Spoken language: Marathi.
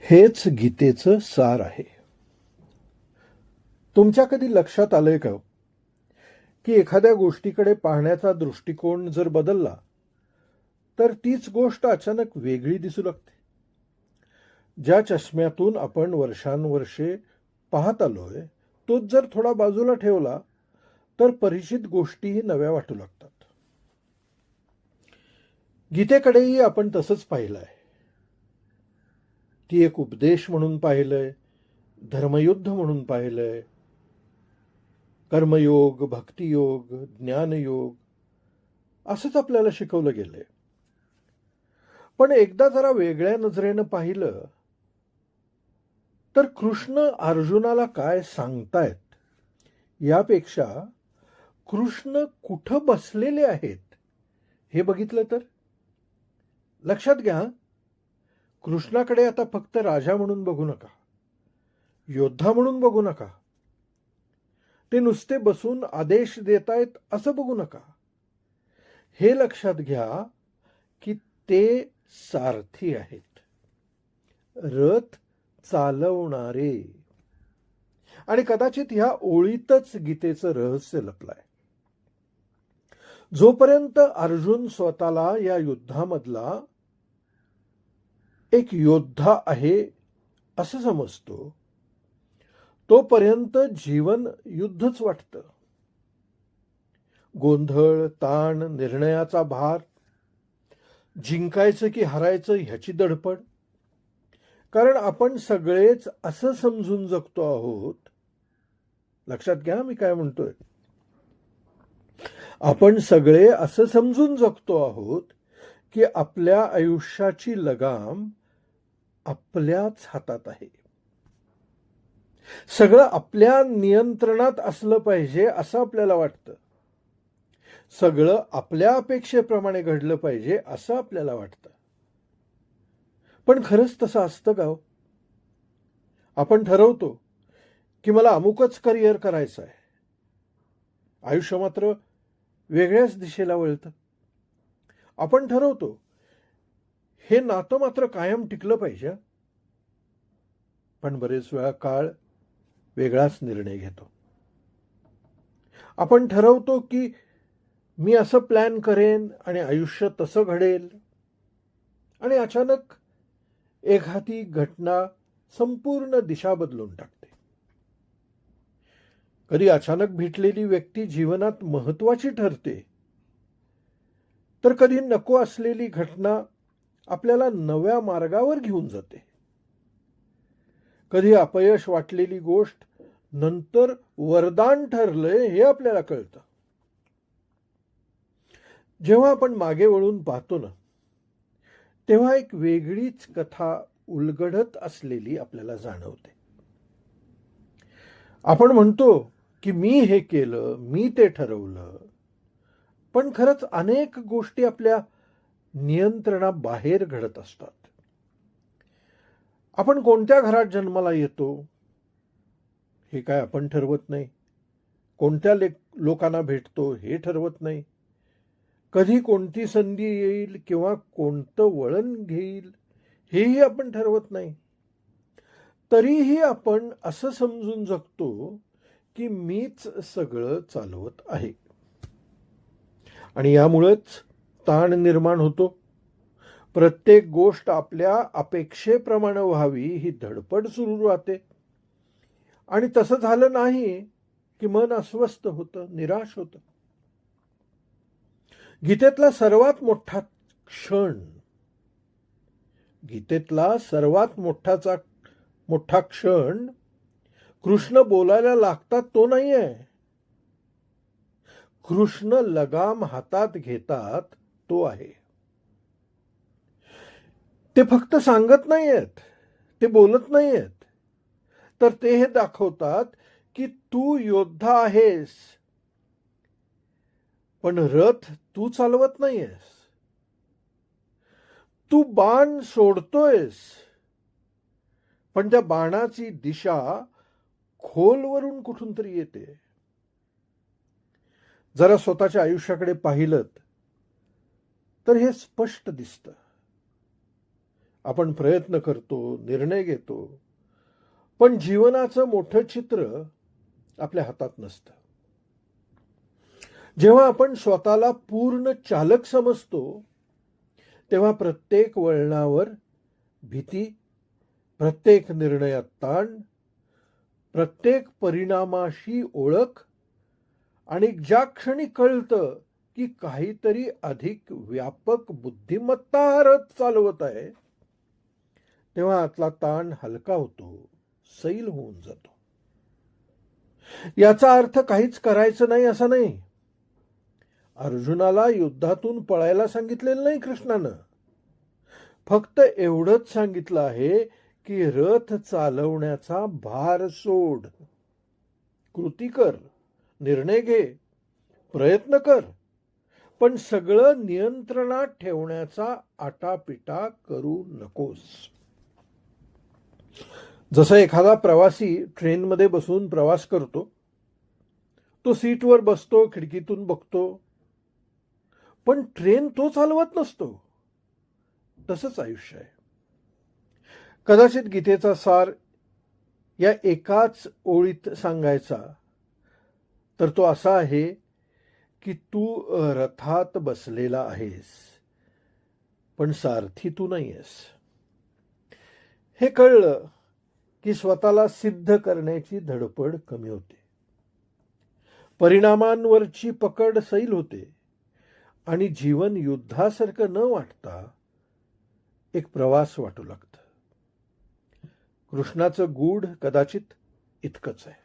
हेच गीतेचं सार आहे. तुमच्या कधी लक्षात आलंय का की एखाद्या गोष्टीकडे पाहण्याचा दृष्टिकोन जर बदलला तर तीच गोष्ट अचानक वेगळी दिसू लागते. ज्या चष्म्यातून आपण वर्षानुवर्षे पाहत आलोय तोच जर थोडा बाजूला ठेवला तर परिचित गोष्टीही नव्या वाटू लागतात. गीतेकडेही आपण तसंच पाहिलंय. ती एक उपदेश म्हणून पाहिलंय, धर्मयुद्ध म्हणून पाहिलंय, कर्मयोग, भक्तियोग, ज्ञानयोग असंच आपल्याला शिकवलं गेलंय. पण एकदा जरा वेगळ्या नजरेनं पाहिलं तर कृष्ण अर्जुनाला काय सांगतायत यापेक्षा कृष्ण कुठं बसलेले आहेत हे बघितलं तर. लक्षात घ्या, कृष्णाकडे आता फक्त राजा म्हणून बघू नका, योद्धा म्हणून बघू नका, ते नुसते बसून आदेश देतायत असं बघू नका. हे लक्षात घ्या की ते सारथी आहेत, रथ चालवणारे. आणि कदाचित ह्या ओळीतच गीतेचं रहस्य लपलंय. जोपर्यंत अर्जुन स्वतःला या युद्धामधला एक योद्धा आहे असं समजतो तोपर्यंत जीवन युद्धच वाटतं. गोंधळ, ताण, निर्णयाचा भार, जिंकायचं की हरायचं ह्याची दडपड. कारण आपण सगळेच असं समजून जगतो आहोत. लक्षात घ्या मी काय म्हणतोय. आपण सगळे असं समजून जगतो आहोत की आपल्या आयुष्याची लगाम आपल्याच हातात आहे. सगळं आपल्या नियंत्रणात असलं पाहिजे असं आपल्याला वाटतं. सगळं आपल्या अपेक्षेप्रमाणे घडलं पाहिजे असं आपल्याला वाटतं. पण खरंच तसं असतं का हो? आपण ठरवतो की मला अमुकच करिअर करायचं आहे, आयुष्य मात्र वेगळ्याच दिशेला वळतं. आपण ठरवतो हे नातं मात्र कायम टिकलं पाहिजे, पण बरेच वेळा काळ वेगळाच निर्णय घेतो. आपण ठरवतो की मी असं प्लॅन करेन आणि आयुष्य तसं घडेल, आणि अचानक एखादी घटना संपूर्ण दिशा बदलून टाकते. कधी अचानक भेटलेली व्यक्ती जीवनात महत्वाची ठरते, तर कधी नको असलेली घटना आपल्याला नव्या मार्गावर घेऊन जाते. कधी अपयश वाटलेली गोष्ट नंतर वरदान ठरलंय हे आपल्याला कळतं. जेव्हा आपण मागे वळून पाहतो ना, तेव्हा एक वेगळीच कथा उलगडत असलेली आपल्याला जाणवते. आपण म्हणतो की मी हे केलं, मी ते ठरवलं, पण खरंच अनेक गोष्टी आपल्या नियंत्रणाबाहेर घडत असतात. आपण कोणत्या घरात जन्माला येतो हे काय आपण ठरवत नाही. कोणत्या लोकांना भेटतो हे ठरवत नाही. कधी कोणती संधी येईल किंवा कोणतं वळण घेईल हेही आपण ठरवत नाही. तरीही आपण असं समजून जगतो की मीच सगळं चालवत आहे. आणि यामुळेच ताण निर्माण होतो. प्रत्येक गोष्ट आपल्या अपेक्षेप्रमाणे व्हावी ही धडपड सुरू राहते. आणि तसं झालं नाही की मन अस्वस्थ होतं, निराश होतं. गीतेतला सर्वात मोठा क्षण, गीतेतला सर्वात मोठा क्षण कृष्ण बोलायला लागतात तो नाहीये. कृष्ण लगाम हातात घेतात तो आहे. ते फक्त सांगत नाहीयेत, ते बोलत नाहीयेत, तर ते हे दाखवतात की तू योद्धा आहेस, पण रथ तू चालवत नाहीयेस. तू बाण सोडतोयस, पण त्या बाणाची दिशा खोलवरून कुठून तरी येते. जरा स्वतःच्या आयुष्याकडे पाहिलं तर हे स्पष्ट दिसतं. आपण प्रयत्न करतो, निर्णय घेतो, पण जीवनाचं मोठं चित्र आपल्या हातात नसतं. जेव्हा आपण स्वतःला पूर्ण चालक समजतो, तेव्हा प्रत्येक वळणावर भीती, प्रत्येक निर्णयात ताण, प्रत्येक परिणामाशी ओळख आणि ज्या क्षणी कळतं की काहीतरी अधिक व्यापक बुद्धिमत्ता हा रथ चालवत आहे, तेव्हा आतला ताण हलका होतो, सैल होऊन जातो. याचा अर्थ काहीच करायचं नाही असा नाही. अर्जुनाला युद्धातून पळायला सांगितलेलं नाही कृष्णानं. फक्त एवढंच सांगितलं आहे की रथ चालवण्याचा भार सोड, कृती कर, निर्णय घे, प्रयत्न कर, पण सगळं नियंत्रणात ठेवण्याचा आटापिटा करू नकोस. जसं एखादा प्रवासी ट्रेनमध्ये बसून प्रवास करतो, तो सीटवर बसतो, खिडकीतून बघतो, पण ट्रेन तो चालवत नसतो. तसंच आयुष्य आहे. कदाचित गीतेचा सार या एकाच ओळीत सांगायचा तर तो असा आहे की तू रथात बसलेला आहेस, पण सारथी तू नाहीयेस. हे कळलं की स्वतःला सिद्ध करण्याची धडपड कमी होते, परिणामांवरची पकड सैल होते आणि जीवन युद्धासारखं न वाटता एक प्रवास वाटू लागतं. कृष्णाचं गूढ कदाचित इतकंच आहे.